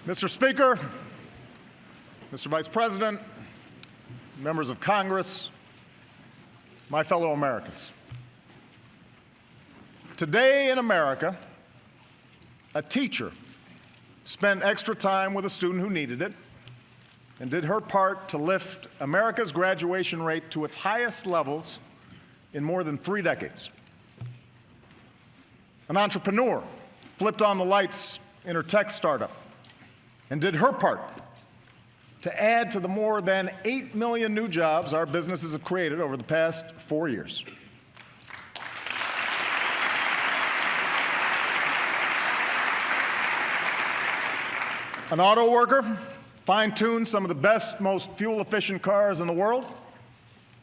Mr. Speaker, Mr. Vice President, members of Congress, my fellow Americans. Today in America, a teacher spent extra time with a student who needed it and did her part to lift America's graduation rate to its highest levels in more than 3 decades. An entrepreneur flipped on the lights in her tech startup and did her part to add to the more than 8 million new jobs our businesses have created over the past 4 years. An auto worker fine-tuned some of the best, most fuel-efficient cars in the world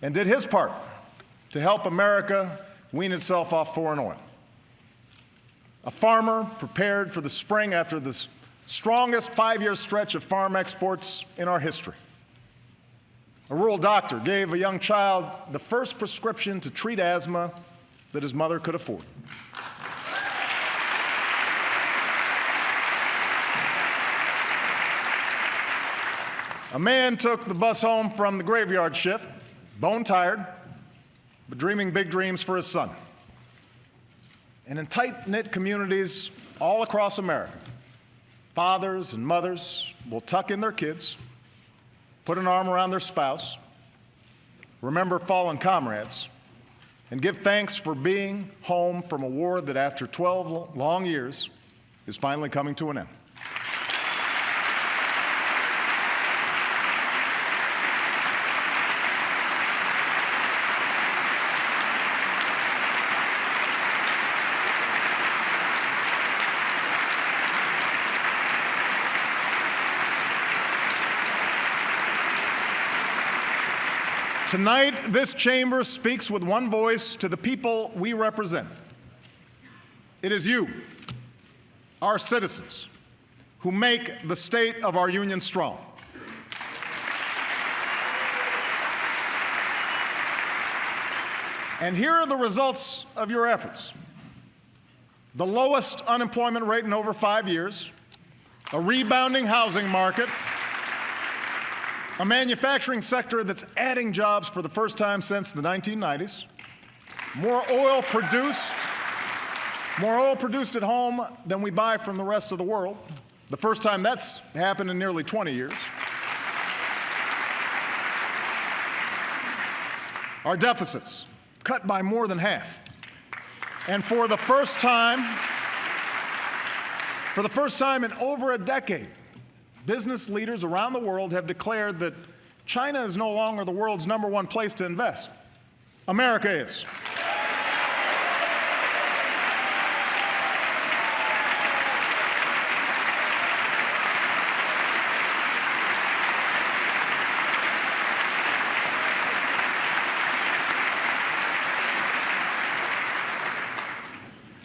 and did his part to help America wean itself off foreign oil. A farmer prepared for the spring after the strongest 5-year stretch of farm exports in our history. A rural doctor gave a young child the first prescription to treat asthma that his mother could afford. A man took the bus home from the graveyard shift, bone-tired, but dreaming big dreams for his son. And in tight-knit communities all across America, fathers and mothers will tuck in their kids, put an arm around their spouse, remember fallen comrades, and give thanks for being home from a war that after 12 long years is finally coming to an end. Tonight, this chamber speaks with one voice to the people we represent. It is you, our citizens, who make the state of our union strong. And here are the results of your efforts. The lowest unemployment rate in over 5 years, a rebounding housing market, a manufacturing sector that's adding jobs for the first time since the 1990s, more oil produced at home than we buy from the rest of the world, the first time that's happened in nearly 20 years. Our deficits cut by more than half. And for the first time in over a decade, business leaders around the world have declared that China is no longer the world's #1 place to invest. America is.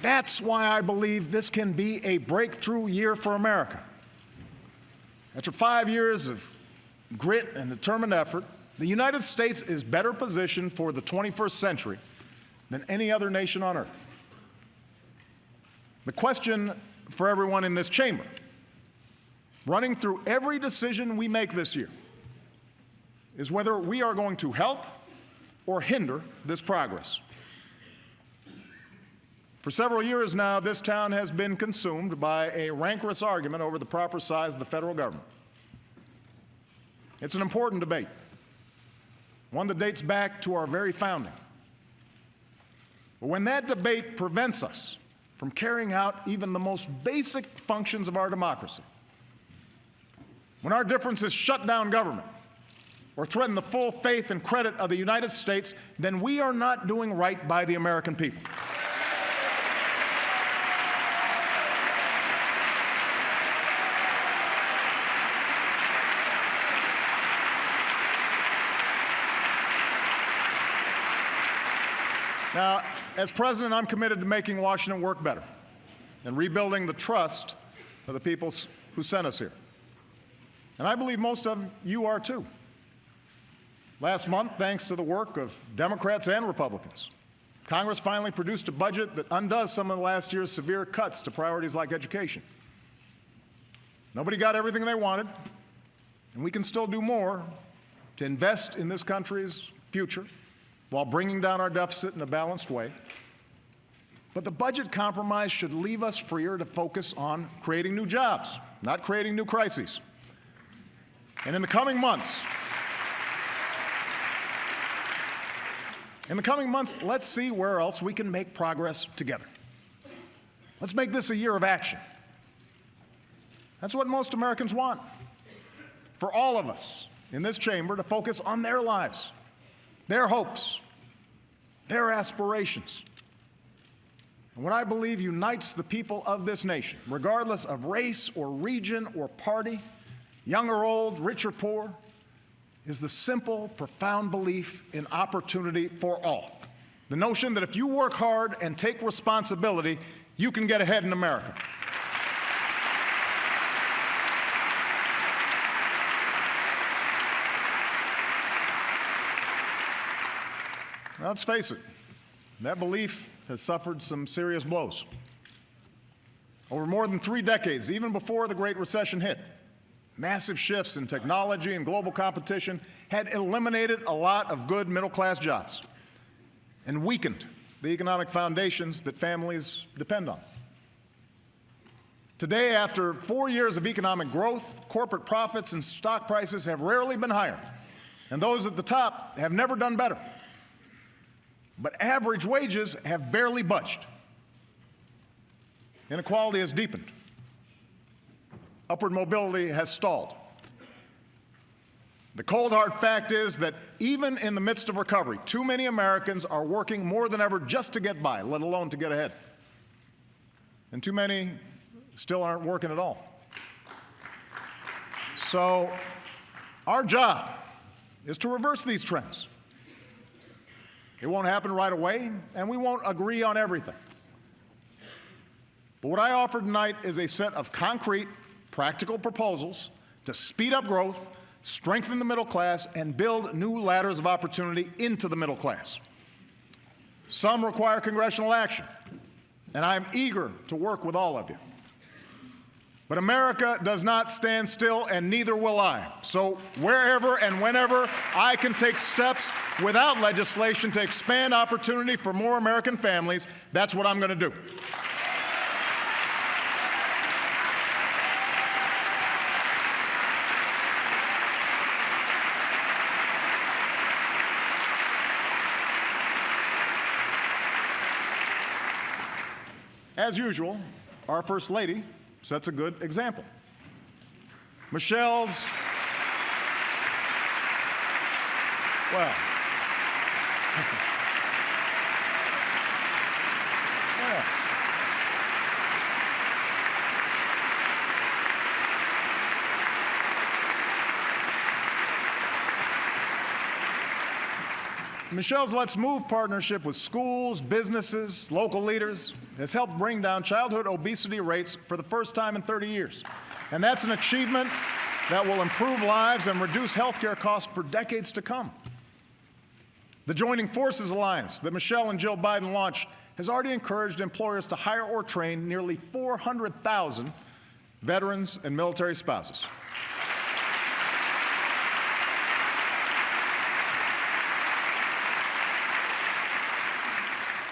That's why I believe this can be a breakthrough year for America. After 5 years of grit and determined effort, the United States is better positioned for the 21st century than any other nation on earth. The question for everyone in this chamber, running through every decision we make this year, is whether we are going to help or hinder this progress. For several years now, this town has been consumed by a rancorous argument over the proper size of the federal government. It's an important debate, one that dates back to our very founding. But when that debate prevents us from carrying out even the most basic functions of our democracy, when our differences shut down government or threaten the full faith and credit of the United States, then we are not doing right by the American people. Now, as president, I'm committed to making Washington work better and rebuilding the trust of the people who sent us here. And I believe most of you are too. Last month, thanks to the work of Democrats and Republicans, Congress finally produced a budget that undoes some of last year's severe cuts to priorities like education. Nobody got everything they wanted, and we can still do more to invest in this country's future while bringing down our deficit in a balanced way. But the budget compromise should leave us freer to focus on creating new jobs, not creating new crises. And in the coming months, let's see where else we can make progress together. Let's make this a year of action. That's what most Americans want. For all of us in this chamber to focus on their lives, their hopes, their aspirations. And what I believe unites the people of this nation, regardless of race or region or party, young or old, rich or poor, is the simple, profound belief in opportunity for all. The notion that if you work hard and take responsibility, you can get ahead in America. Now, let's face it, that belief has suffered some serious blows. Over more than 3 decades, even before the Great Recession hit, massive shifts in technology and global competition had eliminated a lot of good middle-class jobs and weakened the economic foundations that families depend on. Today, after 4 years of economic growth, corporate profits and stock prices have rarely been higher, and those at the top have never done better. But average wages have barely budged. Inequality has deepened. Upward mobility has stalled. The cold hard fact is that even in the midst of recovery, too many Americans are working more than ever just to get by, let alone to get ahead. And too many still aren't working at all. So our job is to reverse these trends. It won't happen right away, and we won't agree on everything. But what I offer tonight is a set of concrete, practical proposals to speed up growth, strengthen the middle class, and build new ladders of opportunity into the middle class. Some require congressional action, and I am eager to work with all of you. But America does not stand still, and neither will I. So wherever and whenever I can take steps without legislation to expand opportunity for more American families, that's what I'm going to do. As usual, our First Lady sets a good example. Michelle's, well, yeah. Michelle's Let's Move partnership with schools, businesses, local leaders has helped bring down childhood obesity rates for the first time in 30 years. And that's an achievement that will improve lives and reduce health care costs for decades to come. The Joining Forces Alliance that Michelle and Jill Biden launched has already encouraged employers to hire or train nearly 400,000 veterans and military spouses.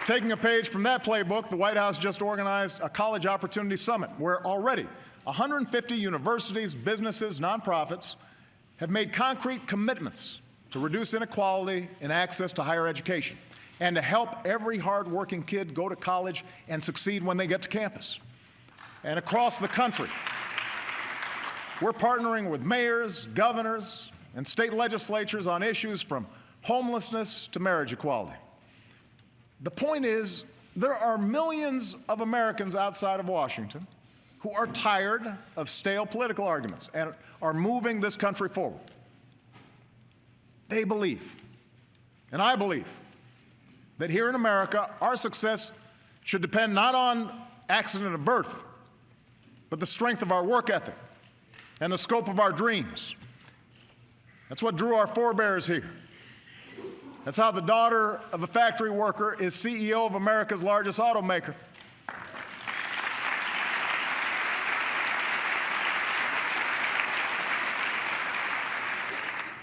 Taking a page from that playbook, the White House just organized a College Opportunity Summit where already 150 universities, businesses, nonprofits have made concrete commitments to reduce inequality in access to higher education and to help every hardworking kid go to college and succeed when they get to campus. And across the country, we're partnering with mayors, governors, and state legislatures on issues from homelessness to marriage equality. The point is, there are millions of Americans outside of Washington who are tired of stale political arguments and are moving this country forward. They believe, and I believe, that here in America, our success should depend not on accident of birth, but the strength of our work ethic and the scope of our dreams. That's what drew our forebears here. That's how the daughter of a factory worker is CEO of America's largest automaker.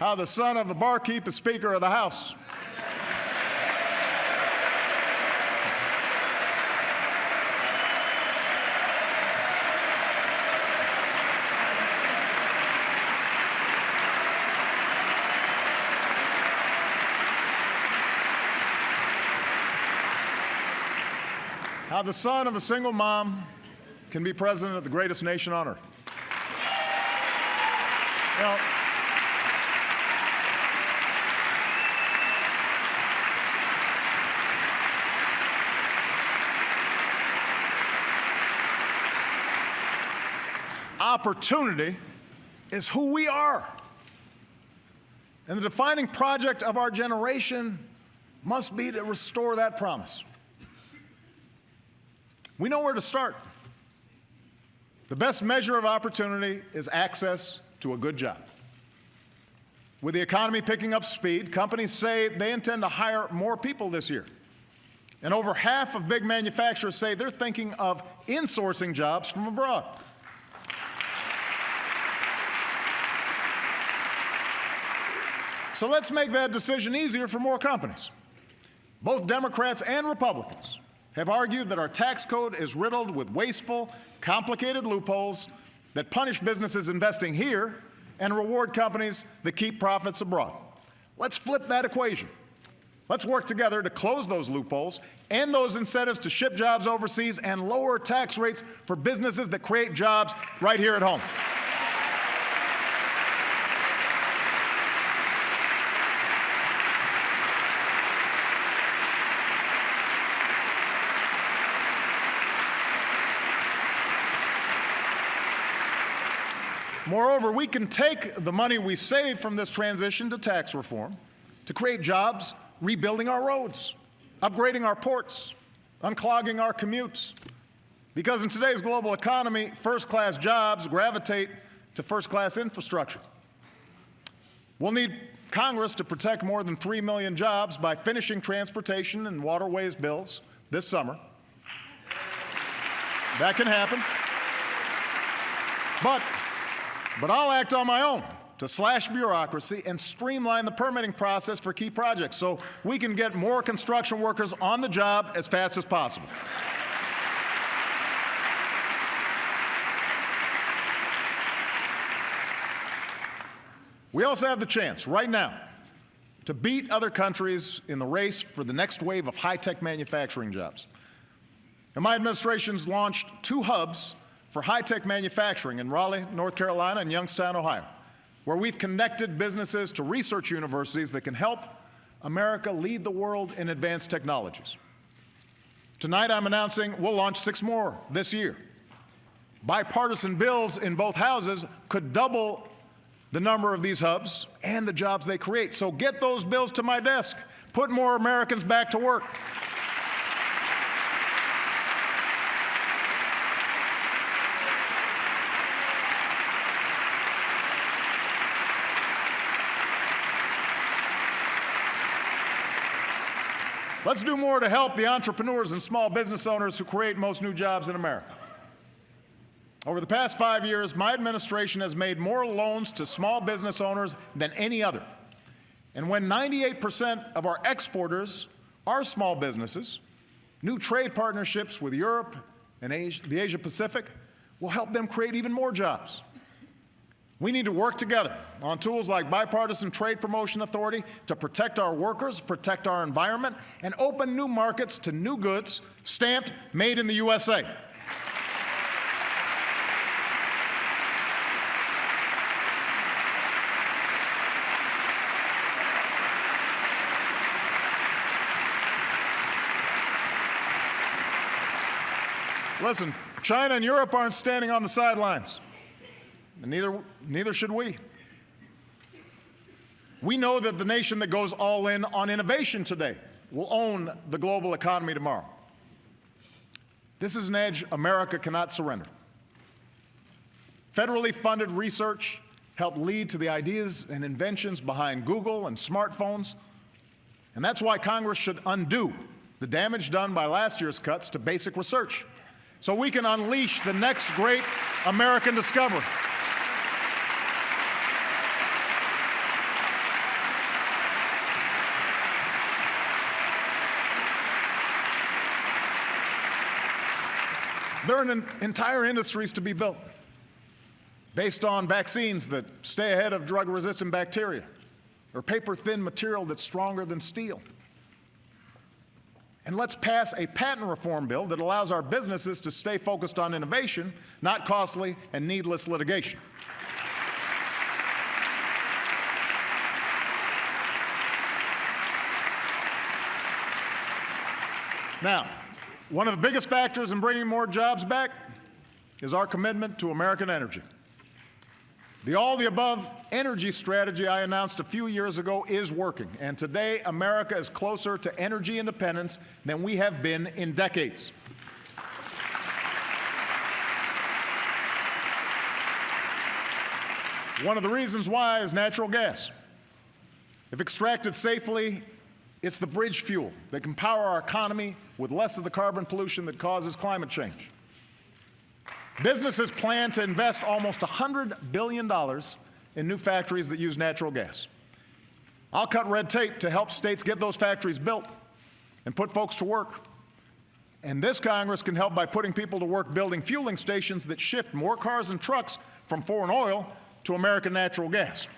How the son of a barkeep is Speaker of the House. How the son of a single mom can be president of the greatest nation on earth. You know, opportunity is who we are. And the defining project of our generation must be to restore that promise. We know where to start. The best measure of opportunity is access to a good job. With the economy picking up speed, companies say they intend to hire more people this year. And over half of big manufacturers say they're thinking of insourcing jobs from abroad. So let's make that decision easier for more companies. Both Democrats and Republicans have argued that our tax code is riddled with wasteful, complicated loopholes that punish businesses investing here and reward companies that keep profits abroad. Let's flip that equation. Let's work together to close those loopholes, end those incentives to ship jobs overseas, and lower tax rates for businesses that create jobs right here at home. Moreover, we can take the money we save from this transition to tax reform to create jobs rebuilding our roads, upgrading our ports, unclogging our commutes. Because in today's global economy, first-class jobs gravitate to first-class infrastructure. We'll need Congress to protect more than 3 million jobs by finishing transportation and waterways bills this summer. That can happen. But I'll act on my own to slash bureaucracy and streamline the permitting process for key projects so we can get more construction workers on the job as fast as possible. We also have the chance right now to beat other countries in the race for the next wave of high-tech manufacturing jobs. And my administration's launched 2 hubs for high-tech manufacturing in Raleigh, North Carolina, and Youngstown, Ohio, where we've connected businesses to research universities that can help America lead the world in advanced technologies. Tonight, I'm announcing we'll launch 6 more this year. Bipartisan bills in both houses could double the number of these hubs and the jobs they create. So get those bills to my desk. Put more Americans back to work. Let's do more to help the entrepreneurs and small business owners who create most new jobs in America. Over the past 5 years, my administration has made more loans to small business owners than any other. And when 98% of our exporters are small businesses, new trade partnerships with Europe and the Asia Pacific will help them create even more jobs. We need to work together on tools like Bipartisan Trade Promotion Authority to protect our workers, protect our environment, and open new markets to new goods stamped Made in the USA. Listen, China and Europe aren't standing on the sidelines. And neither should we. We know that the nation that goes all in on innovation today will own the global economy tomorrow. This is an edge America cannot surrender. Federally funded research helped lead to the ideas and inventions behind Google and smartphones, and that's why Congress should undo the damage done by last year's cuts to basic research, so we can unleash the next great American discovery. There are entire industries to be built based on vaccines that stay ahead of drug-resistant bacteria, or paper-thin material that's stronger than steel. And let's pass a patent reform bill that allows our businesses to stay focused on innovation, not costly and needless litigation. Now, one of the biggest factors in bringing more jobs back is our commitment to American energy. The all-the-above energy strategy I announced a few years ago is working, and today America is closer to energy independence than we have been in decades. One of the reasons why is natural gas. If extracted safely, it's the bridge fuel that can power our economy with less of the carbon pollution that causes climate change. Businesses plan to invest almost $100 billion in new factories that use natural gas. I'll cut red tape to help states get those factories built and put folks to work. And this Congress can help by putting people to work building fueling stations that shift more cars and trucks from foreign oil to American natural gas.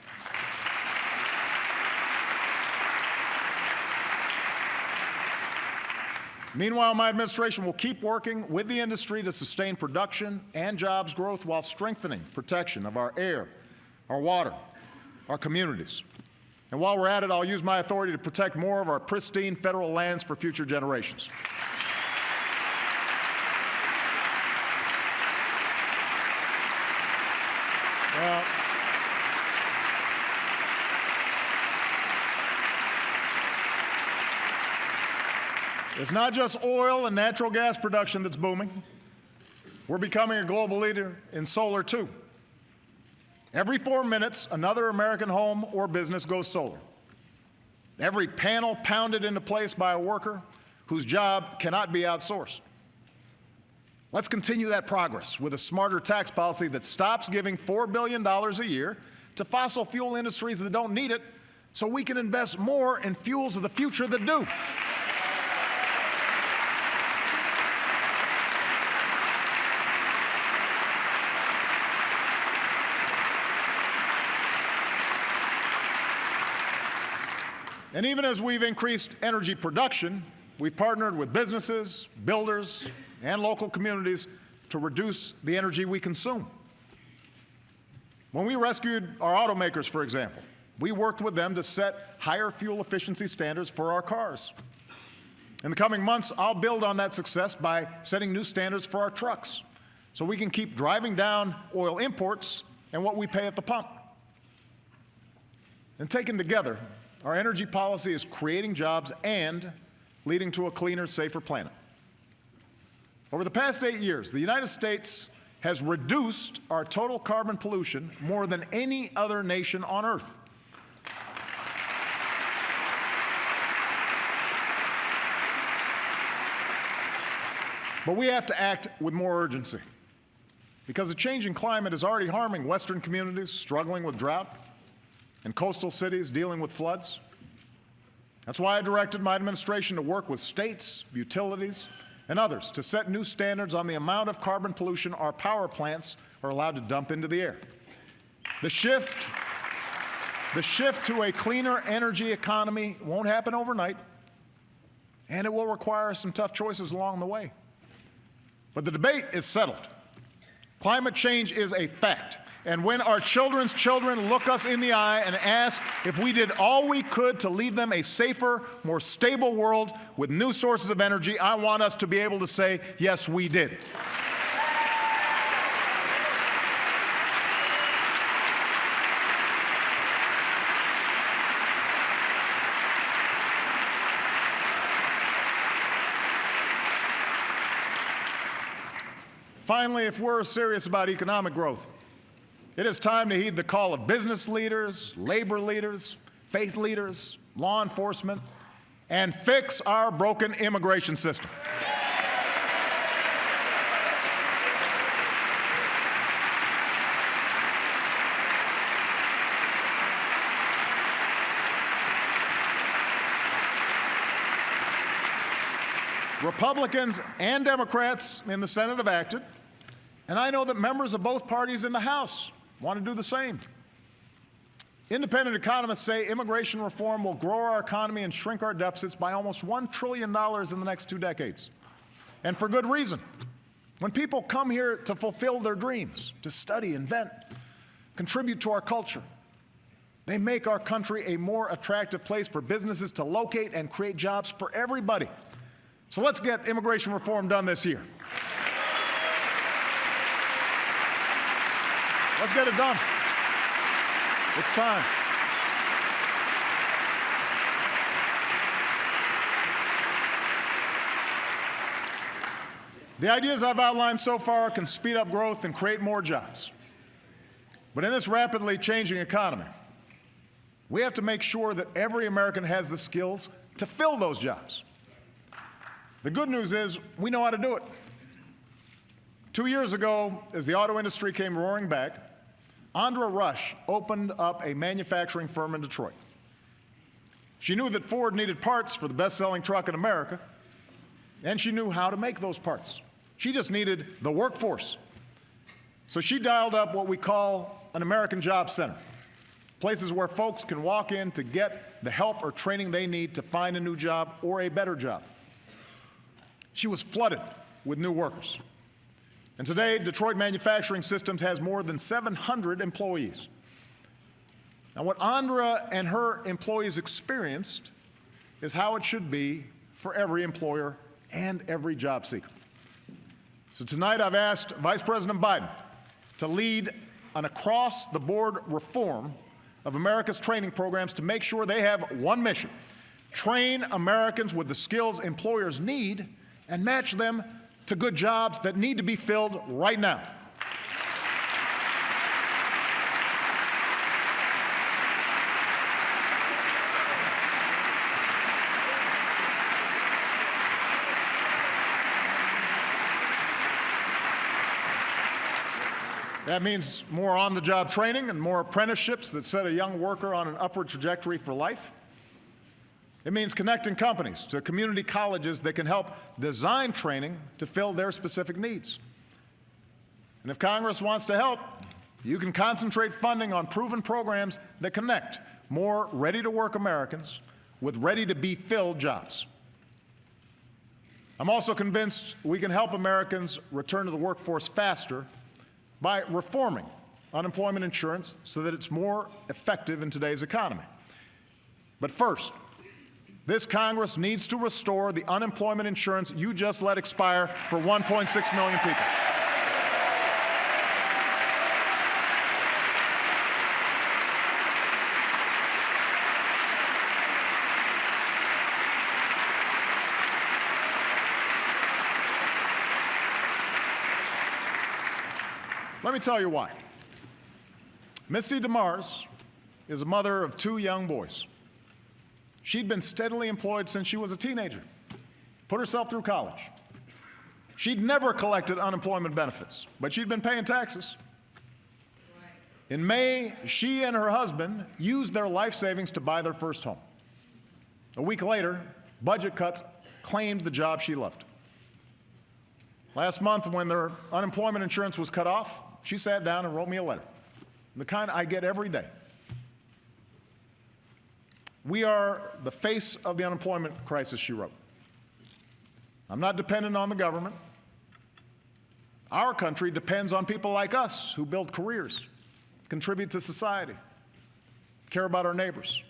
Meanwhile, my administration will keep working with the industry to sustain production and jobs growth while strengthening protection of our air, our water, our communities. And while we're at it, I'll use my authority to protect more of our pristine federal lands for future generations. Well, it's not just oil and natural gas production that's booming. We're becoming a global leader in solar, too. Every 4 minutes, another American home or business goes solar. Every panel pounded into place by a worker whose job cannot be outsourced. Let's continue that progress with a smarter tax policy that stops giving $4 billion a year to fossil fuel industries that don't need it, so we can invest more in fuels of the future that do. And even as we've increased energy production, we've partnered with businesses, builders, and local communities to reduce the energy we consume. When we rescued our automakers, for example, we worked with them to set higher fuel efficiency standards for our cars. In the coming months, I'll build on that success by setting new standards for our trucks, so we can keep driving down oil imports and what we pay at the pump. And taken together, our energy policy is creating jobs and leading to a cleaner, safer planet. Over the past 8 years, the United States has reduced our total carbon pollution more than any other nation on Earth. But we have to act with more urgency, because the changing climate is already harming Western communities struggling with drought and coastal cities dealing with floods. That's why I directed my administration to work with states, utilities, and others to set new standards on the amount of carbon pollution our power plants are allowed to dump into the air. The shift to a cleaner energy economy won't happen overnight, and it will require some tough choices along the way. But the debate is settled. Climate change is a fact. And when our children's children look us in the eye and ask if we did all we could to leave them a safer, more stable world with new sources of energy, I want us to be able to say, yes, we did. Finally, if we're serious about economic growth, it is time to heed the call of business leaders, labor leaders, faith leaders, law enforcement, and fix our broken immigration system. Republicans and Democrats in the Senate have acted, and I know that members of both parties in the House want to do the same. Independent economists say immigration reform will grow our economy and shrink our deficits by almost $1 trillion in the next 2 decades. And for good reason. When people come here to fulfill their dreams, to study, invent, contribute to our culture, they make our country a more attractive place for businesses to locate and create jobs for everybody. So let's get immigration reform done this year. Let's get it done. It's time. The ideas I've outlined so far can speed up growth and create more jobs. But in this rapidly changing economy, we have to make sure that every American has the skills to fill those jobs. The good news is we know how to do it. 2 years ago, as the auto industry came roaring back, Andra Rush opened up a manufacturing firm in Detroit. She knew that Ford needed parts for the best-selling truck in America, and she knew how to make those parts. She just needed the workforce. So she dialed up what we call an American Job Center, places where folks can walk in to get the help or training they need to find a new job or a better job. She was flooded with new workers. And today, Detroit Manufacturing Systems has more than 700 employees. Now, what Andra and her employees experienced is how it should be for every employer and every job seeker. So tonight, I've asked Vice President Biden to lead an across-the-board reform of America's training programs to make sure they have one mission: train Americans with the skills employers need and match them to good jobs that need to be filled right now. That means more on-the-job training and more apprenticeships that set a young worker on an upward trajectory for life. It means connecting companies to community colleges that can help design training to fill their specific needs. And if Congress wants to help, you can concentrate funding on proven programs that connect more ready-to-work Americans with ready-to-be-filled jobs. I'm also convinced we can help Americans return to the workforce faster by reforming unemployment insurance so that it's more effective in today's economy. But first, this Congress needs to restore the unemployment insurance you just let expire for 1.6 million people. Let me tell you why. Misty DeMars is a mother of 2 young boys. She'd been steadily employed since she was a teenager, put herself through college. She'd never collected unemployment benefits, but she'd been paying taxes. In May, she and her husband used their life savings to buy their first home. A week later, budget cuts claimed the job she loved. Last month, when their unemployment insurance was cut off, she sat down and wrote me a letter, the kind I get every day. We are the face of the unemployment crisis, she wrote. I'm not dependent on the government. Our country depends on people like us who build careers, contribute to society, care about our neighbors.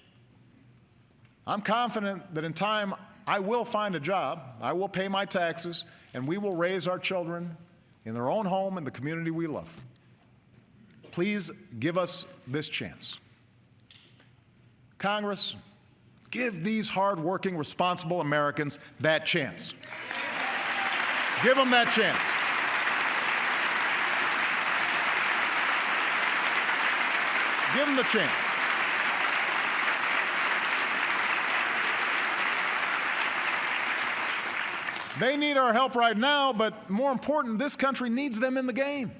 I'm confident that in time I will find a job, I will pay my taxes, and we will raise our children in their own home and the community we love. Please give us this chance. Congress, give these hard-working, responsible Americans that chance. Give them that chance. Give them the chance. They need our help right now, but more important, this country needs them in the game.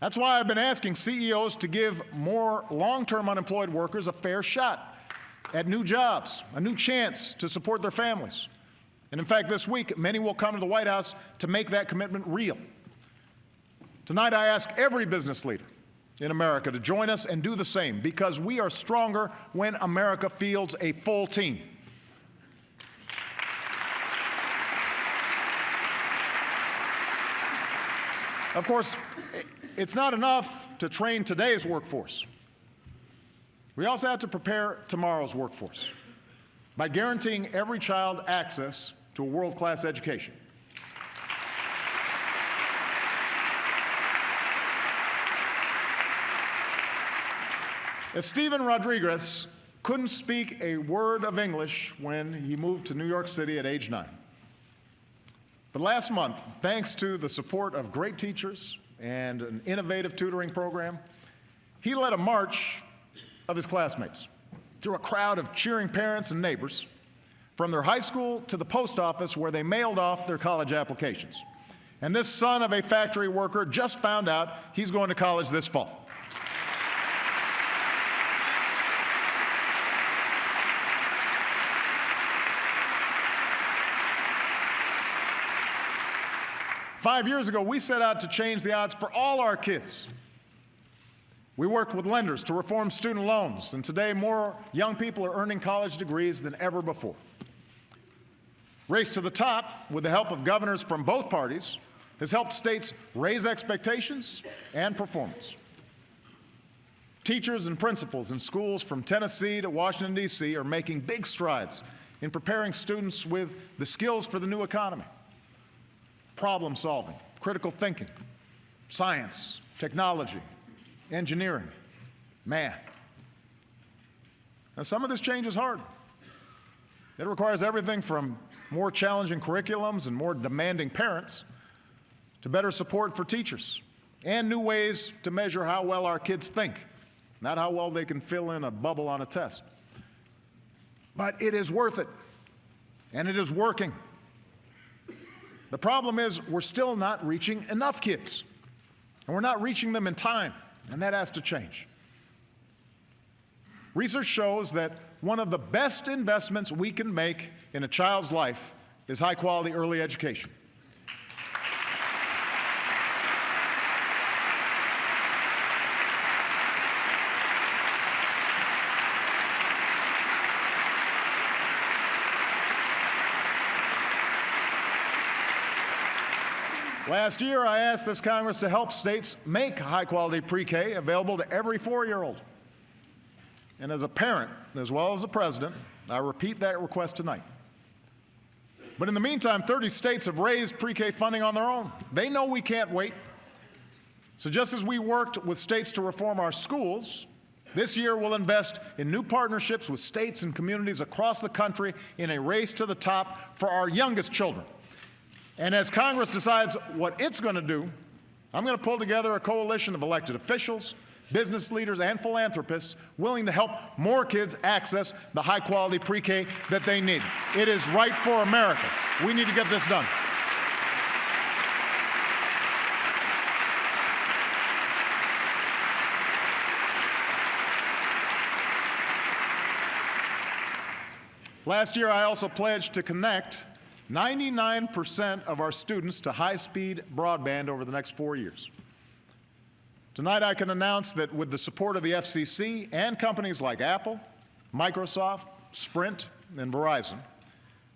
That's why I've been asking CEOs to give more long-term unemployed workers a fair shot at new jobs, a new chance to support their families, And in fact, this week, many will come to the White House to make that commitment real. Tonight, I ask every business leader in America to join us and do the same, because we are stronger when America fields a full team. Of course, it's not enough to train today's workforce. We also have to prepare tomorrow's workforce by guaranteeing every child access to a world-class education. As Steven Rodriguez couldn't speak a word of English when he moved to New York City at age 9. But last month, thanks to the support of great teachers and an innovative tutoring program, he led a march of his classmates through a crowd of cheering parents and neighbors from their high school to the post office where they mailed off their college applications. And this son of a factory worker just found out he's going to college this fall. Five years ago, we set out to change the odds for all our kids. We worked with lenders to reform student loans, and today more young people are earning college degrees than ever before. Race to the Top, with the help of governors from both parties, has helped states raise expectations and performance. Teachers and principals in schools from Tennessee to Washington, D.C. are making big strides in preparing students with the skills for the new economy: problem solving, critical thinking, science, technology, engineering, math. Now, some of this change is hard. It requires everything from more challenging curriculums and more demanding parents to better support for teachers and new ways to measure how well our kids think, not how well they can fill in a bubble on a test. But it is worth it, and it is working. The problem is we're still not reaching enough kids, and we're not reaching them in time, and that has to change. Research shows that one of the best investments we can make in a child's life is high-quality early education. Last year, I asked this Congress to help states make high-quality pre-K available to every 4-year-old. And as a parent, as well as a president, I repeat that request tonight. But in the meantime, 30 states have raised pre-K funding on their own. They know we can't wait. So just as we worked with states to reform our schools, this year we'll invest in new partnerships with states and communities across the country in a race to the top for our youngest children. And as Congress decides what it's going to do, I'm going to pull together a coalition of elected officials, business leaders, and philanthropists willing to help more kids access the high-quality pre-K that they need. It is right for America. We need to get this done. Last year, I also pledged to connect 99% of our students to high-speed broadband over the next 4 years. Tonight, I can announce that with the support of the FCC and companies like Apple, Microsoft, Sprint, and Verizon,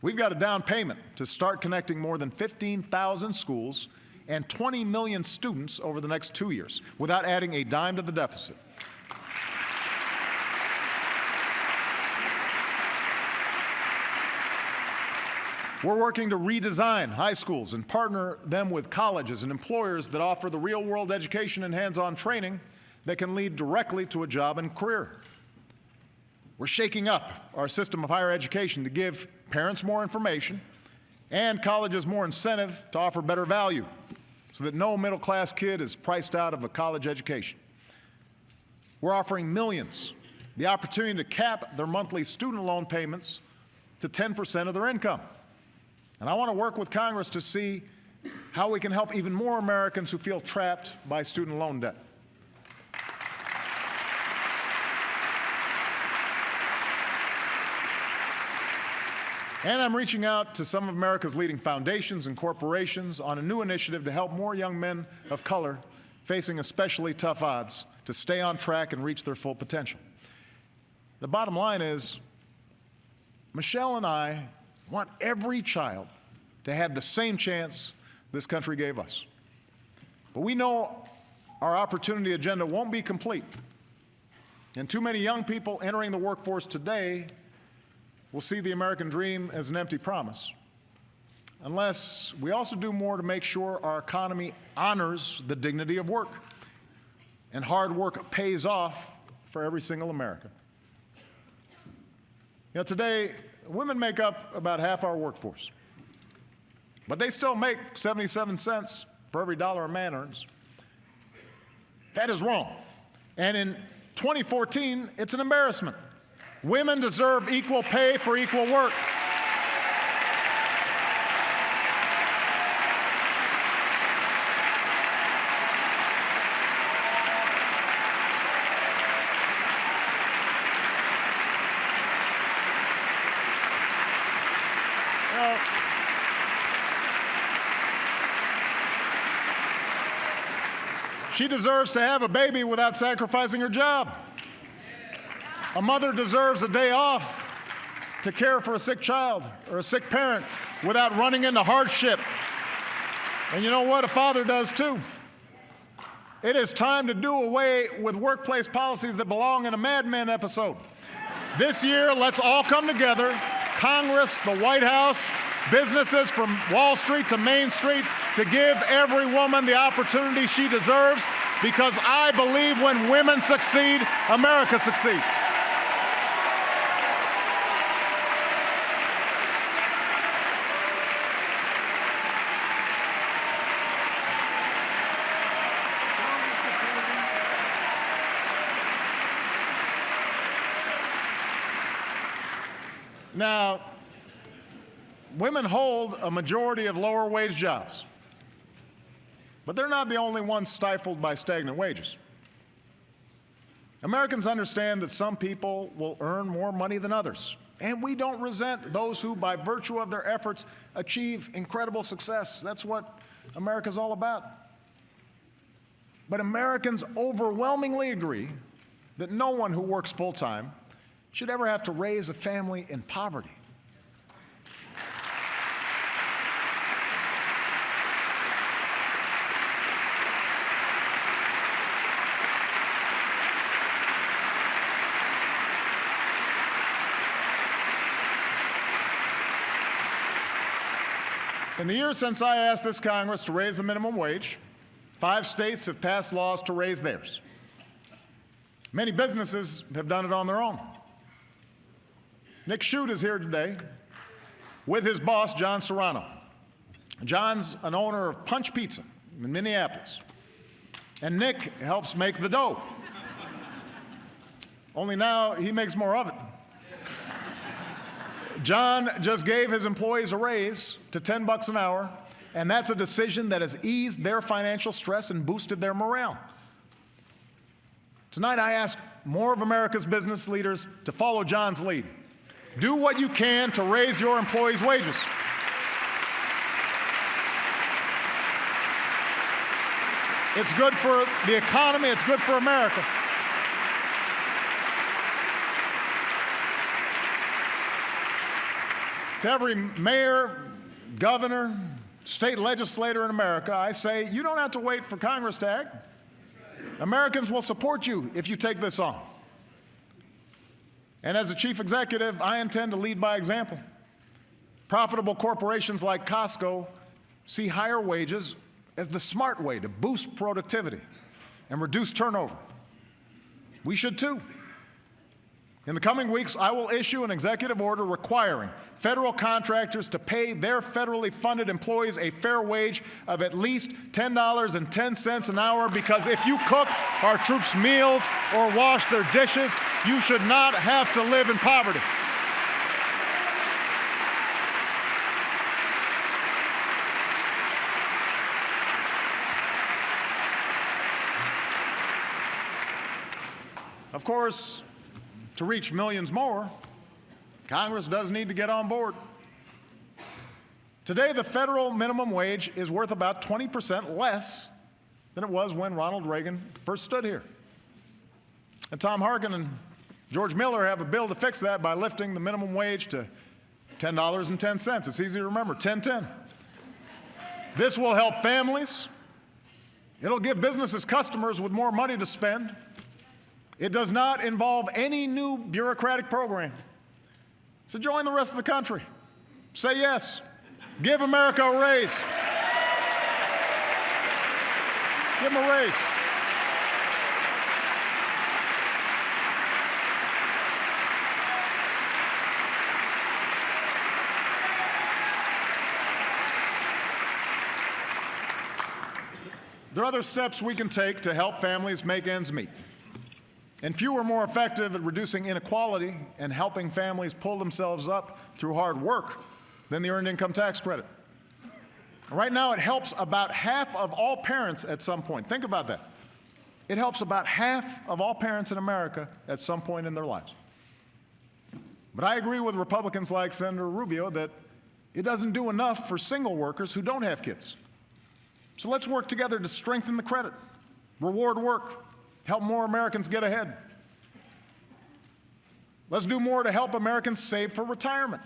we've got a down payment to start connecting more than 15,000 schools and 20 million students over the next 2 years without adding a dime to the deficit. We're working to redesign high schools and partner them with colleges and employers that offer the real-world education and hands-on training that can lead directly to a job and career. We're shaking up our system of higher education to give parents more information and colleges more incentive to offer better value so that no middle-class kid is priced out of a college education. We're offering millions the opportunity to cap their monthly student loan payments to 10% of their income. And I want to work with Congress to see how we can help even more Americans who feel trapped by student loan debt. And I'm reaching out to some of America's leading foundations and corporations on a new initiative to help more young men of color facing especially tough odds to stay on track and reach their full potential. The bottom line is, Michelle and I want every child to have the same chance this country gave us. But we know our opportunity agenda won't be complete. And too many young people entering the workforce today will see the American dream as an empty promise, unless we also do more to make sure our economy honors the dignity of work and hard work pays off for every single American. You know, today, women make up about half our workforce, but they still make 77 cents for every dollar a man earns. That is wrong. And in 2014, it's an embarrassment. Women deserve equal pay for equal work. She deserves to have a baby without sacrificing her job. A mother deserves a day off to care for a sick child or a sick parent without running into hardship. And you know what? A father does too. It is time to do away with workplace policies that belong in a Mad Men episode. This year, let's all come together, Congress, the White House, businesses from Wall Street to Main Street, to give every woman the opportunity she deserves, because I believe when women succeed, America succeeds. Now, women hold a majority of lower wage jobs, but they're not the only ones stifled by stagnant wages. Americans understand that some people will earn more money than others, and we don't resent those who, by virtue of their efforts, achieve incredible success. That's what America's all about. But Americans overwhelmingly agree that no one who works full-time should ever have to raise a family in poverty. In the years since I asked this Congress to raise the minimum wage, 5 states have passed laws to raise theirs. Many businesses have done it on their own. Nick Shute is here today with his boss, John Serrano. John's an owner of Punch Pizza in Minneapolis, and Nick helps make the dough. Only now he makes more of it. John just gave his employees a raise to $10 an hour, and that's a decision that has eased their financial stress and boosted their morale. Tonight, I ask more of America's business leaders to follow John's lead. Do what you can to raise your employees' wages. It's good for the economy, it's good for America. To every mayor, governor, state legislator in America, I say, you don't have to wait for Congress to act. Americans will support you if you take this on. And as a chief executive, I intend to lead by example. Profitable corporations like Costco see higher wages as the smart way to boost productivity and reduce turnover. We should too. In the coming weeks, I will issue an executive order requiring federal contractors to pay their federally funded employees a fair wage of at least $10.10 an hour, because if you cook our troops' meals or wash their dishes, you should not have to live in poverty. Of course, to reach millions more, Congress does need to get on board. Today, the federal minimum wage is worth about 20% less than it was when Ronald Reagan first stood here. And Tom Harkin and George Miller have a bill to fix that by lifting the minimum wage to $10.10. It's easy to remember, 10.10. This will help families. It'll give businesses customers with more money to spend. It does not involve any new bureaucratic program. So join the rest of the country. Say yes. Give America a raise. Give them a raise. There are other steps we can take to help families make ends meet. And few are more effective at reducing inequality and helping families pull themselves up through hard work than the Earned Income Tax Credit. Right now, it helps about half of all parents at some point. Think about that. It helps about half of all parents in America at some point in their lives. But I agree with Republicans like Senator Rubio that it doesn't do enough for single workers who don't have kids. So let's work together to strengthen the credit, reward work, help more Americans get ahead. Let's do more to help Americans save for retirement.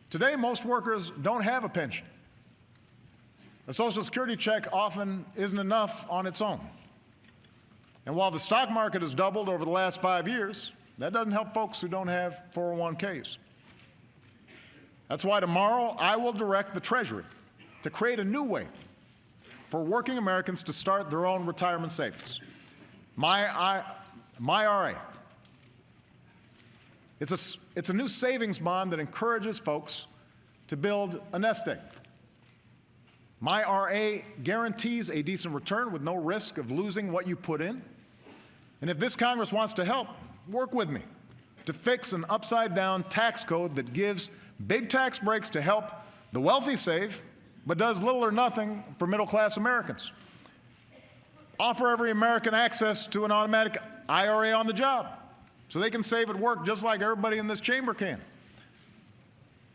Today, most workers don't have a pension. A Social Security check often isn't enough on its own. And while the stock market has doubled over the last 5 years, that doesn't help folks who don't have 401ks. That's why tomorrow I will direct the Treasury to create a new way for working Americans to start their own retirement savings. MyRA. It's a new savings bond that encourages folks to build a nest egg. MyRA guarantees a decent return with no risk of losing what you put in. And if this Congress wants to help, work with me to fix an upside-down tax code that gives big tax breaks to help the wealthy save, but does little or nothing for middle-class Americans. Offer every American access to an automatic IRA on the job so they can save at work just like everybody in this chamber can.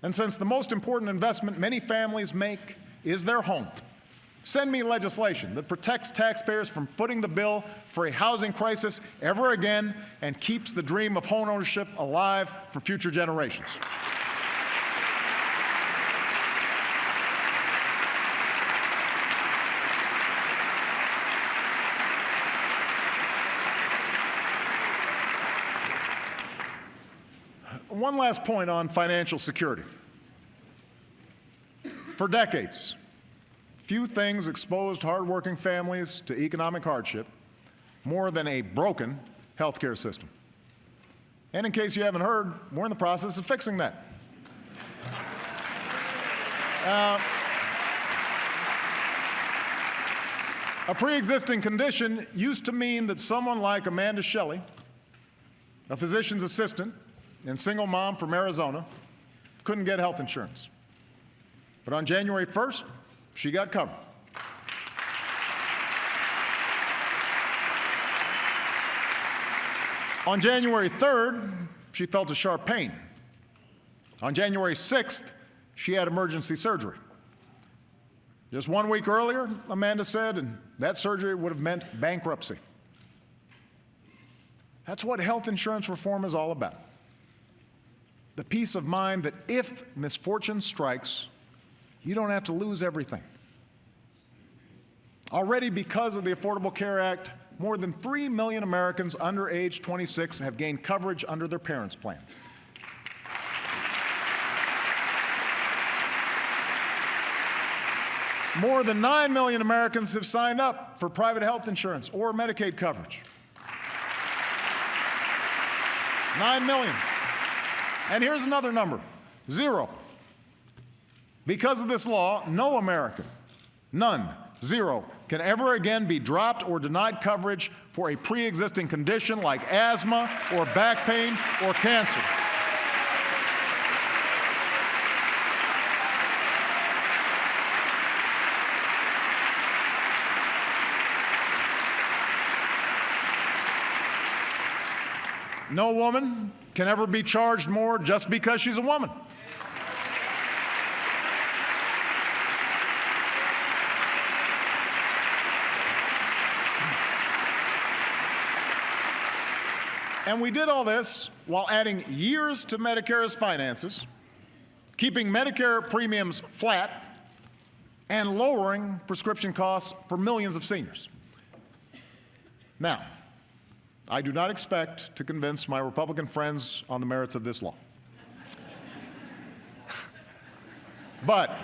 And since the most important investment many families make is their home, send me legislation that protects taxpayers from footing the bill for a housing crisis ever again and keeps the dream of home ownership alive for future generations. One last point on financial security. For decades, few things exposed hardworking families to economic hardship more than a broken health care system. And in case you haven't heard, we're in the process of fixing that. A pre-existing condition used to mean that someone like Amanda Shelley, a physician's assistant and single mom from Arizona, couldn't get health insurance. But on January 1st, she got covered. On January 3rd, she felt a sharp pain. On January 6th, she had emergency surgery. Just 1 week earlier, Amanda said, and that surgery would have meant bankruptcy. That's what health insurance reform is all about. The peace of mind that if misfortune strikes, you don't have to lose everything. Already, because of the Affordable Care Act, more than 3 million Americans under age 26 have gained coverage under their parents' plan. More than 9 million Americans have signed up for private health insurance or Medicaid coverage. 9 million. And here's another number, 0. Because of this law, no American, none, 0, can ever again be dropped or denied coverage for a pre-existing condition like asthma or back pain or cancer. No woman can ever be charged more just because she's a woman. And we did all this while adding years to Medicare's finances, keeping Medicare premiums flat, and lowering prescription costs for millions of seniors. Now, I do not expect to convince my Republican friends on the merits of this law. But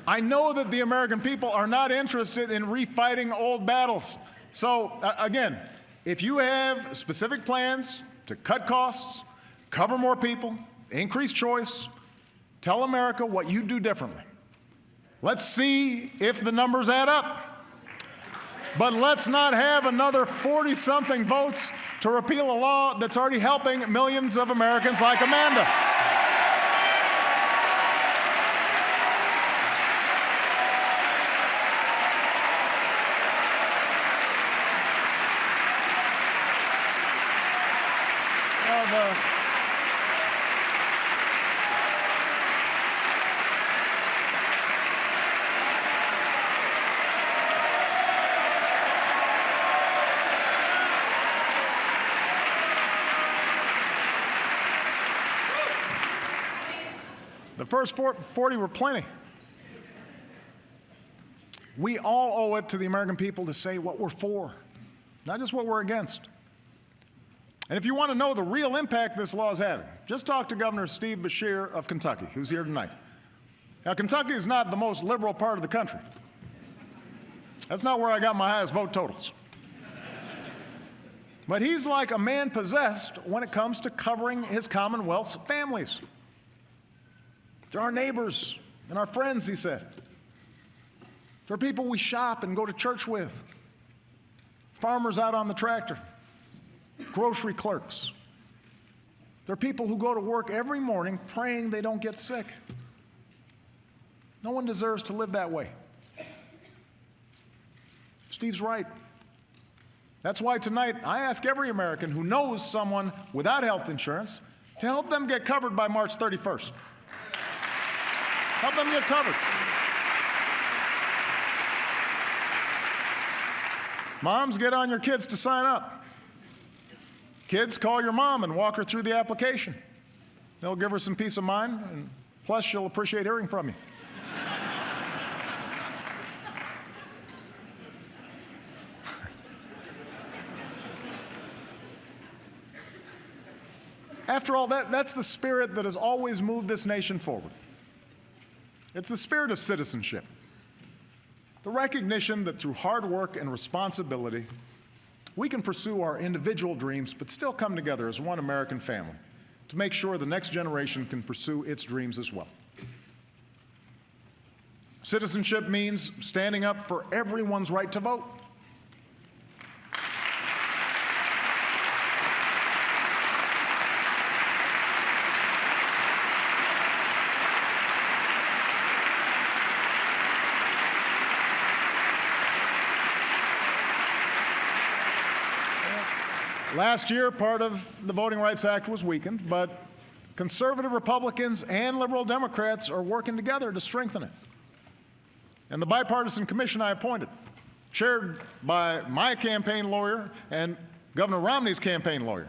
I know that the American people are not interested in refighting old battles. So, again, if you have specific plans to cut costs, cover more people, increase choice, tell America what you do differently. Let's see if the numbers add up. But let's not have another 40-something votes to repeal a law that's already helping millions of Americans like Amanda. The first 40 were plenty. We all owe it to the American people to say what we're for, not just what we're against. And if you want to know the real impact this law is having, just talk to Governor Steve Beshear of Kentucky, who's here tonight. Now, Kentucky is not the most liberal part of the country. That's not where I got my highest vote totals. But he's like a man possessed when it comes to covering his Commonwealth's families. They're our neighbors and our friends, he said. They're people we shop and go to church with. Farmers out on the tractor. Grocery clerks. They're people who go to work every morning praying they don't get sick. No one deserves to live that way. Steve's right. That's why tonight I ask every American who knows someone without health insurance to help them get covered by March 31st. Help them get covered. Moms, get on your kids to sign up. Kids, call your mom and walk her through the application. They'll give her some peace of mind, and plus she'll appreciate hearing from you. After all, that's the spirit that has always moved this nation forward. It's the spirit of citizenship, the recognition that through hard work and responsibility, we can pursue our individual dreams but still come together as one American family to make sure the next generation can pursue its dreams as well. Citizenship means standing up for everyone's right to vote. Last year, part of the Voting Rights Act was weakened, but conservative Republicans and liberal Democrats are working together to strengthen it. And the bipartisan commission I appointed, chaired by my campaign lawyer and Governor Romney's campaign lawyer,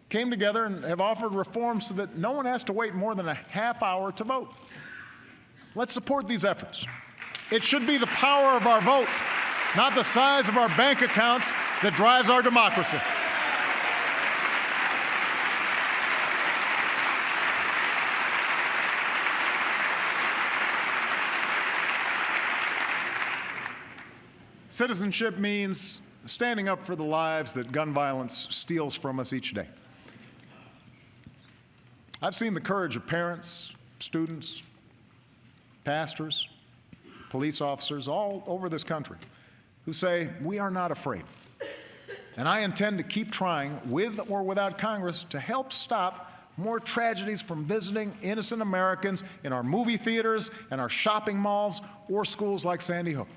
came together and have offered reforms so that no one has to wait more than a half hour to vote. Let's support these efforts. It should be the power of our vote, not the size of our bank accounts, that drives our democracy. Citizenship means standing up for the lives that gun violence steals from us each day. I've seen the courage of parents, students, pastors, police officers all over this country who say, we are not afraid. And I intend to keep trying, with or without Congress, to help stop more tragedies from visiting innocent Americans in our movie theaters and our shopping malls or schools like Sandy Hook.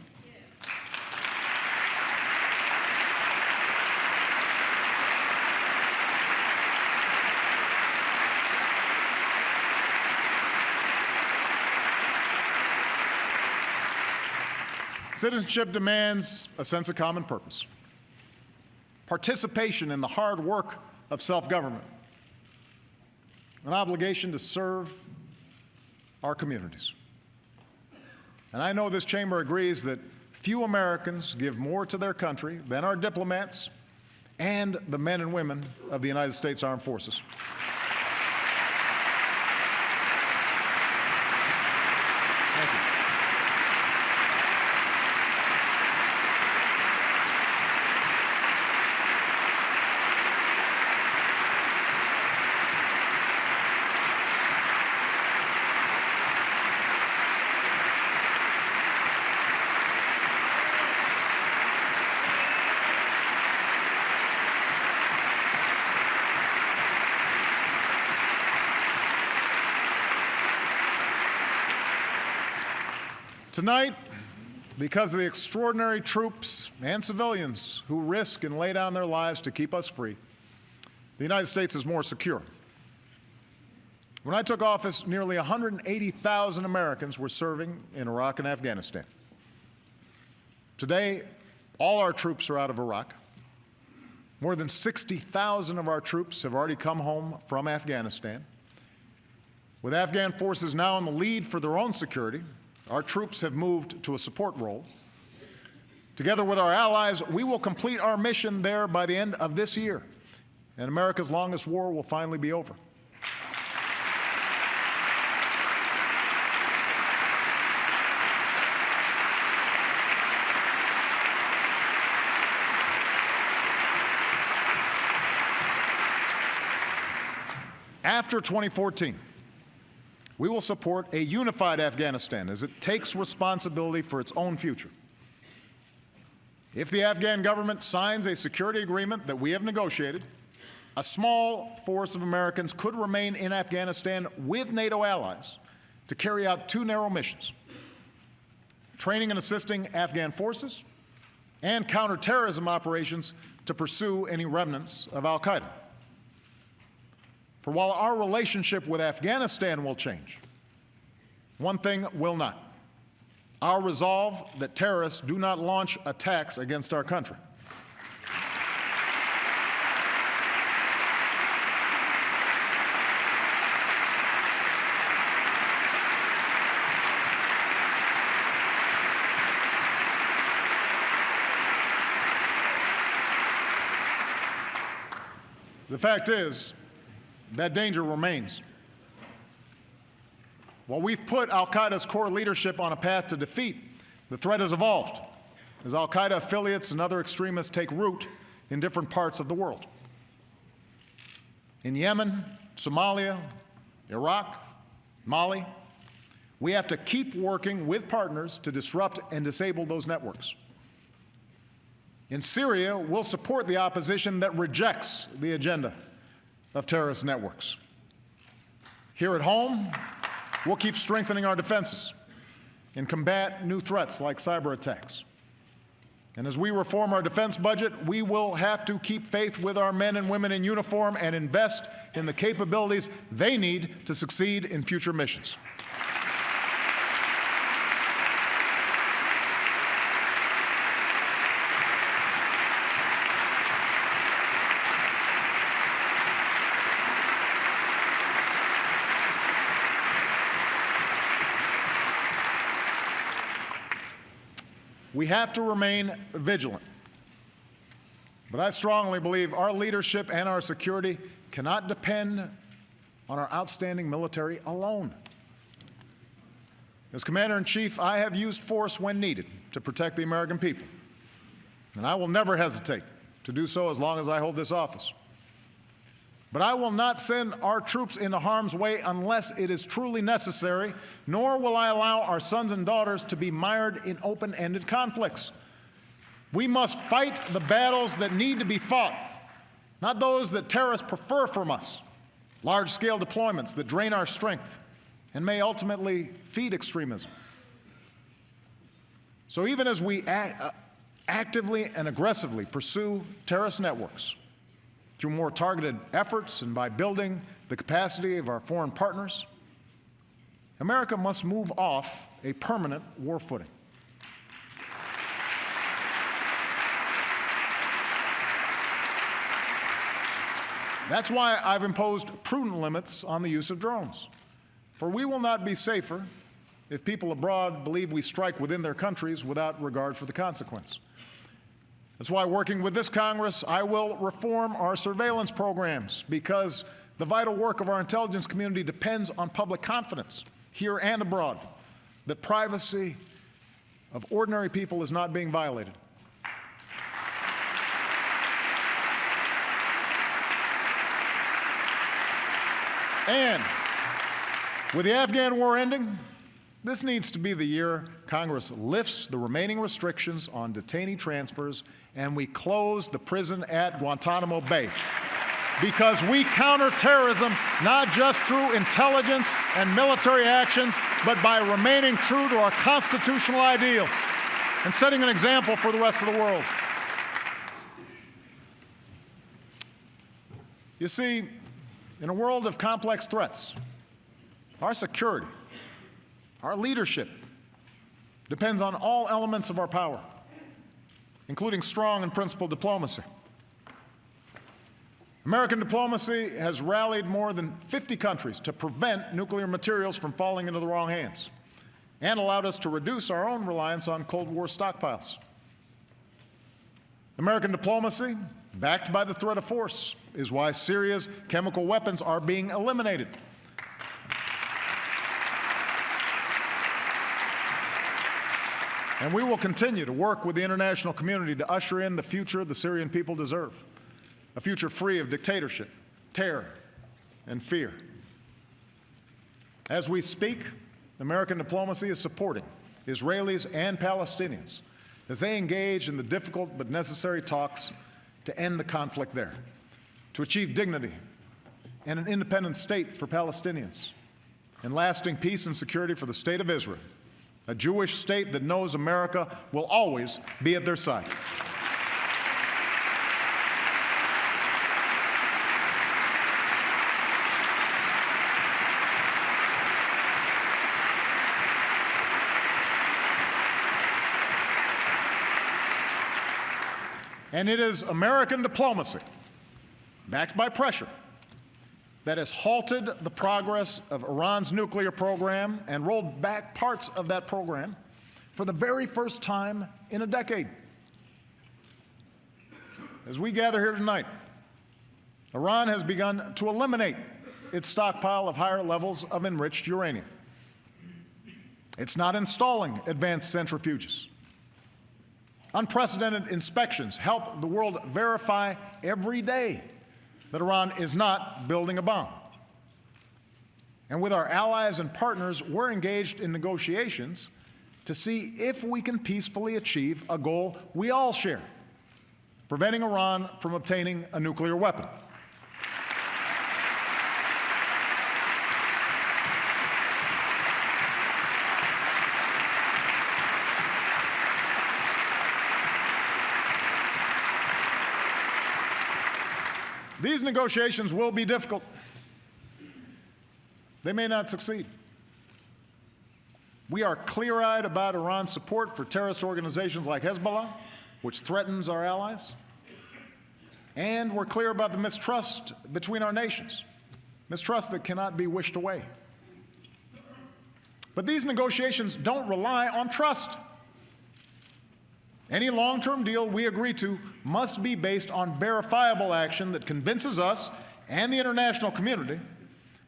Citizenship demands a sense of common purpose. participation in the hard work of self-government, an obligation to serve our communities. And I know this chamber agrees that few Americans give more to their country than our diplomats and the men and women of the United States Armed Forces. Thank you. Tonight, because of the extraordinary troops and civilians who risk and lay down their lives to keep us free, the United States is more secure. When I took office, nearly 180,000 Americans were serving in Iraq and Afghanistan. Today, all our troops are out of Iraq. More than 60,000 of our troops have already come home from Afghanistan. With Afghan forces now in the lead for their own security, our troops have moved to a support role. Together with our allies, we will complete our mission there by the end of this year, and America's longest war will finally be over. After 2014, we will support a unified Afghanistan as it takes responsibility for its own future. If the Afghan government signs a security agreement that we have negotiated, a small force of Americans could remain in Afghanistan with NATO allies to carry out two narrow missions: training and assisting Afghan forces, and counterterrorism operations to pursue any remnants of al-Qaeda. For while our relationship with Afghanistan will change, one thing will not: our resolve that terrorists do not launch attacks against our country. The fact is, that danger remains. While we've put al-Qaeda's core leadership on a path to defeat, the threat has evolved as al-Qaeda affiliates and other extremists take root in different parts of the world. In Yemen, Somalia, Iraq, Mali, we have to keep working with partners to disrupt and disable those networks. In Syria, we'll support the opposition that rejects the agenda of terrorist networks. Here at home, we'll keep strengthening our defenses and combat new threats like cyber attacks. And as we reform our defense budget, we will have to keep faith with our men and women in uniform and invest in the capabilities they need to succeed in future missions. We have to remain vigilant. But I strongly believe our leadership and our security cannot depend on our outstanding military alone. As Commander-in-Chief, I have used force when needed to protect the American people, and I will never hesitate to do so as long as I hold this office. But I will not send our troops into harm's way unless it is truly necessary, nor will I allow our sons and daughters to be mired in open-ended conflicts. We must fight the battles that need to be fought, not those that terrorists prefer from us, large-scale deployments that drain our strength and may ultimately feed extremism. So even as we actively and aggressively pursue terrorist networks, through more targeted efforts and by building the capacity of our foreign partners, America must move off a permanent war footing. That's why I've imposed prudent limits on the use of drones. For we will not be safer if people abroad believe we strike within their countries without regard for the consequence. That's why, working with this Congress, I will reform our surveillance programs, because the vital work of our intelligence community depends on public confidence, here and abroad, that privacy of ordinary people is not being violated. And with the Afghan war ending, this needs to be the year Congress lifts the remaining restrictions on detainee transfers and we close the prison at Guantanamo Bay. Because we counter terrorism not just through intelligence and military actions, but by remaining true to our constitutional ideals and setting an example for the rest of the world. You see, in a world of complex threats, our security, our leadership depends on all elements of our power, including strong and principled diplomacy. American diplomacy has rallied more than 50 countries to prevent nuclear materials from falling into the wrong hands and allowed us to reduce our own reliance on Cold War stockpiles. American diplomacy, backed by the threat of force, is why Syria's chemical weapons are being eliminated. And we will continue to work with the international community to usher in the future the Syrian people deserve, a future free of dictatorship, terror, and fear. As we speak, American diplomacy is supporting Israelis and Palestinians as they engage in the difficult but necessary talks to end the conflict there, to achieve dignity and an independent state for Palestinians, and lasting peace and security for the State of Israel, a Jewish state that knows America will always be at their side. And it is American diplomacy, backed by pressure, that has halted the progress of Iran's nuclear program and rolled back parts of that program for the very first time in a decade. As we gather here tonight, Iran has begun to eliminate its stockpile of higher levels of enriched uranium. It's not installing advanced centrifuges. Unprecedented inspections help the world verify every day that Iran is not building a bomb. And with our allies and partners, we're engaged in negotiations to see if we can peacefully achieve a goal we all share, preventing Iran from obtaining a nuclear weapon. These negotiations will be difficult. They may not succeed. We are clear-eyed about Iran's support for terrorist organizations like Hezbollah, which threatens our allies. And we're clear about the mistrust between our nations, mistrust that cannot be wished away. But these negotiations don't rely on trust. Any long-term deal we agree to must be based on verifiable action that convinces us and the international community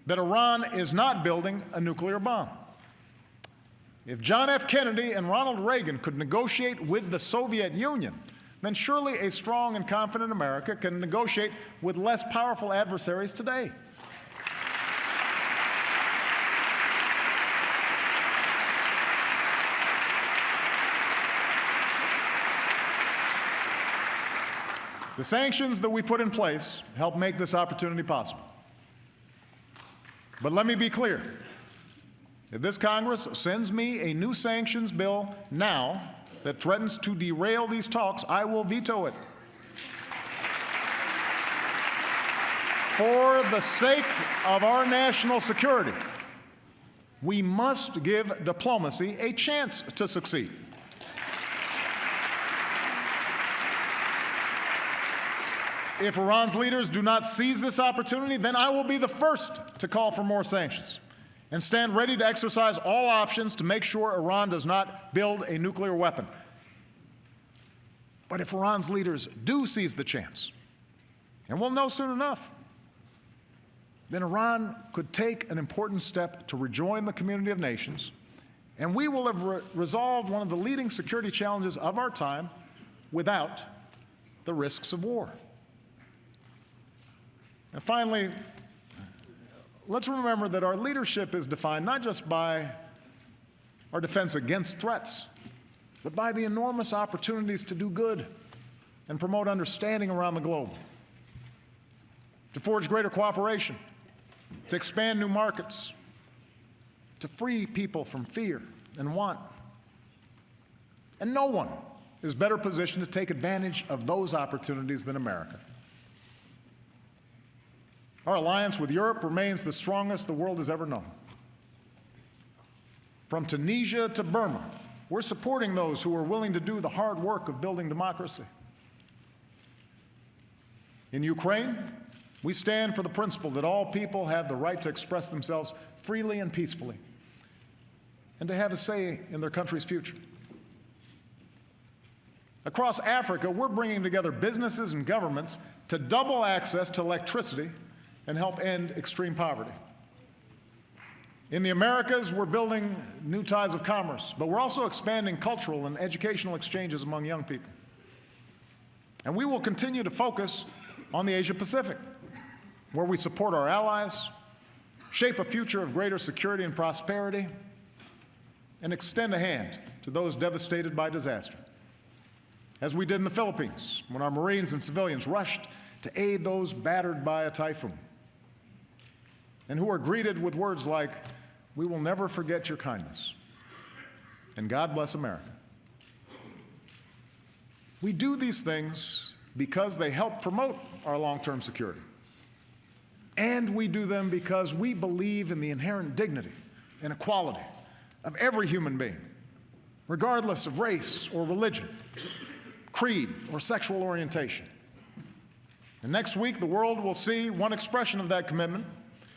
that Iran is not building a nuclear bomb. If John F. Kennedy and Ronald Reagan could negotiate with the Soviet Union, then surely a strong and confident America can negotiate with less powerful adversaries today. The sanctions that we put in place help make this opportunity possible. But let me be clear. If this Congress sends me a new sanctions bill now that threatens to derail these talks, I will veto it. For the sake of our national security, we must give diplomacy a chance to succeed. If Iran's leaders do not seize this opportunity, then I will be the first to call for more sanctions and stand ready to exercise all options to make sure Iran does not build a nuclear weapon. But if Iran's leaders do seize the chance, and we'll know soon enough, then Iran could take an important step to rejoin the community of nations, and we will have resolved one of the leading security challenges of our time without the risks of war. And finally, let's remember that our leadership is defined not just by our defense against threats, but by the enormous opportunities to do good and promote understanding around the globe, to forge greater cooperation, to expand new markets, to free people from fear and want. And no one is better positioned to take advantage of those opportunities than America. Our alliance with Europe remains the strongest the world has ever known. From Tunisia to Burma, we're supporting those who are willing to do the hard work of building democracy. In Ukraine, we stand for the principle that all people have the right to express themselves freely and peacefully, and to have a say in their country's future. Across Africa, we're bringing together businesses and governments to double access to electricity and help end extreme poverty. In the Americas, we're building new ties of commerce, but we're also expanding cultural and educational exchanges among young people. And we will continue to focus on the Asia-Pacific, where we support our allies, shape a future of greater security and prosperity, and extend a hand to those devastated by disaster, as we did in the Philippines when our Marines and civilians rushed to aid those battered by a typhoon, and who are greeted with words like, "We will never forget your kindness," and "God bless America." We do these things because they help promote our long-term security. And we do them because we believe in the inherent dignity and equality of every human being, regardless of race or religion, creed or sexual orientation. And next week, the world will see one expression of that commitment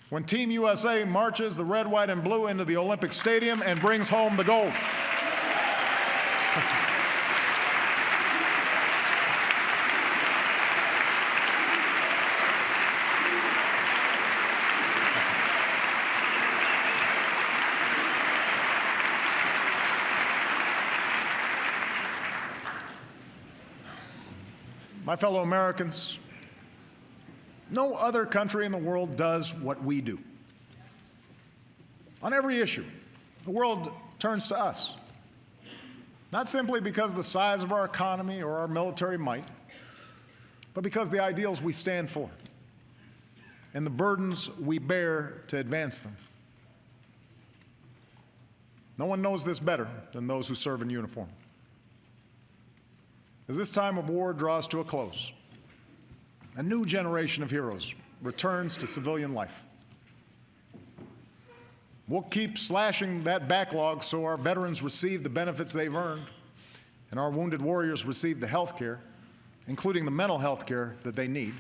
when Team USA marches the red, white, and blue into the Olympic Stadium and brings home the gold. My fellow Americans, no other country in the world does what we do. On every issue, the world turns to us, not simply because of the size of our economy or our military might, but because of the ideals we stand for and the burdens we bear to advance them. No one knows this better than those who serve in uniform. As this time of war draws to a close, a new generation of heroes returns to civilian life. We'll keep slashing that backlog so our veterans receive the benefits they've earned and our wounded warriors receive the health care, including the mental health care that they need.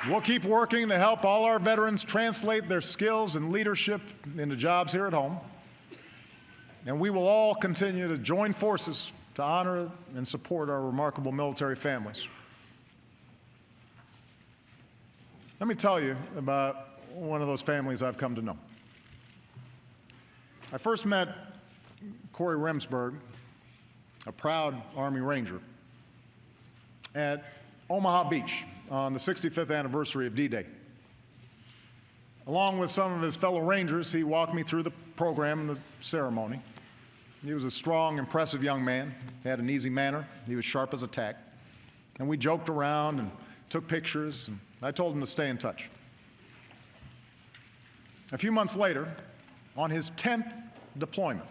We'll keep working to help all our veterans translate their skills and leadership into jobs here at home. And we will all continue to join forces to honor and support our remarkable military families. Let me tell you about one of those families I've come to know. I first met Corey Remsburg, a proud Army Ranger, at Omaha Beach on the 65th anniversary of D-Day. Along with some of his fellow Rangers, he walked me through the program and the ceremony. He was a strong, impressive young man. He had an easy manner. He was sharp as a tack. And we joked around and took pictures, and I told him to stay in touch. A few months later, on his 10th deployment,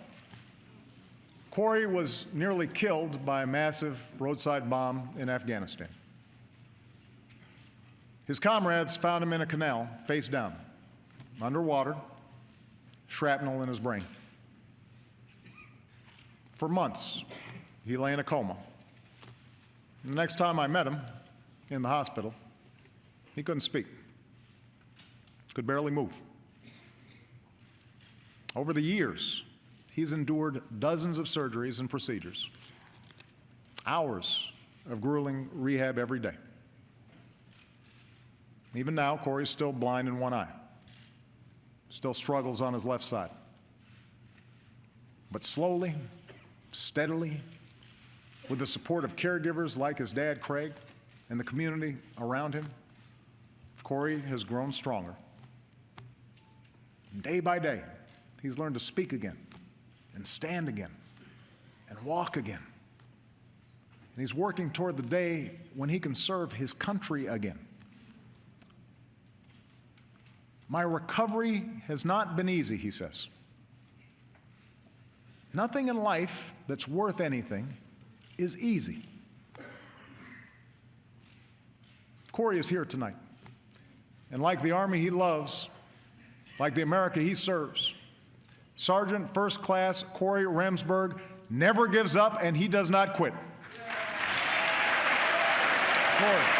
Corey was nearly killed by a massive roadside bomb in Afghanistan. His comrades found him in a canal, face down, underwater, shrapnel in his brain. For months, he lay in a coma. The next time I met him in the hospital, he couldn't speak, could barely move. Over the years, he's endured dozens of surgeries and procedures, hours of grueling rehab every day. Even now, Corey's still blind in one eye, still struggles on his left side. But slowly, steadily, with the support of caregivers like his dad, Craig, and the community around him, Corey has grown stronger. Day by day, he's learned to speak again, and stand again, and walk again. And he's working toward the day when he can serve his country again. My recovery has not been easy, he says. Nothing in life that's worth anything is easy. Corey is here tonight. And like the Army he loves, like the America he serves, Sergeant First Class Corey Remsburg never gives up and he does not quit. Corey.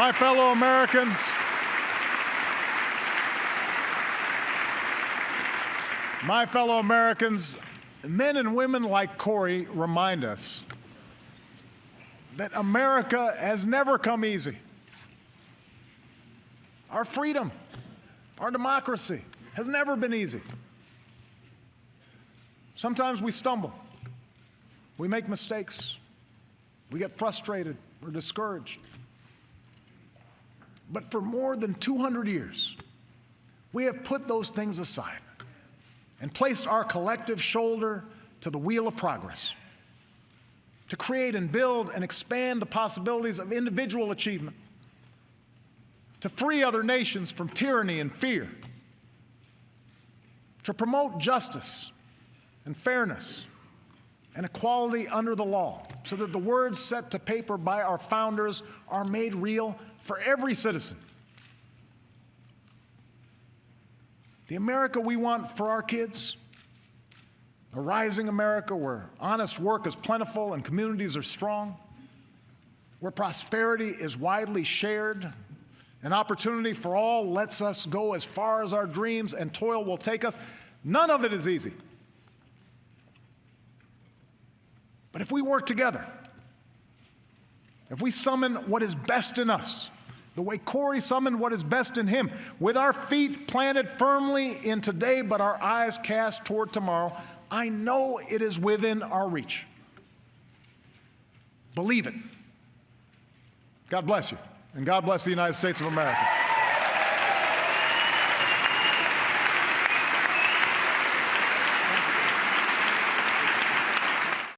My fellow Americans, men and women like Corey remind us that America has never come easy. Our freedom, our democracy has never been easy. Sometimes we stumble, we make mistakes, we get frustrated, we're discouraged. But for more than 200 years, we have put those things aside and placed our collective shoulder to the wheel of progress to create and build and expand the possibilities of individual achievement, to free other nations from tyranny and fear, to promote justice and fairness and equality under the law, so that the words set to paper by our founders are made real for every citizen. The America we want for our kids, a rising America where honest work is plentiful and communities are strong, where prosperity is widely shared, an opportunity for all lets us go as far as our dreams and toil will take us. None of it is easy. But if we work together, if we summon what is best in us, the way Corey summoned what is best in him, with our feet planted firmly in today but our eyes cast toward tomorrow, I know it is within our reach. Believe it. God bless you, and God bless the United States of America.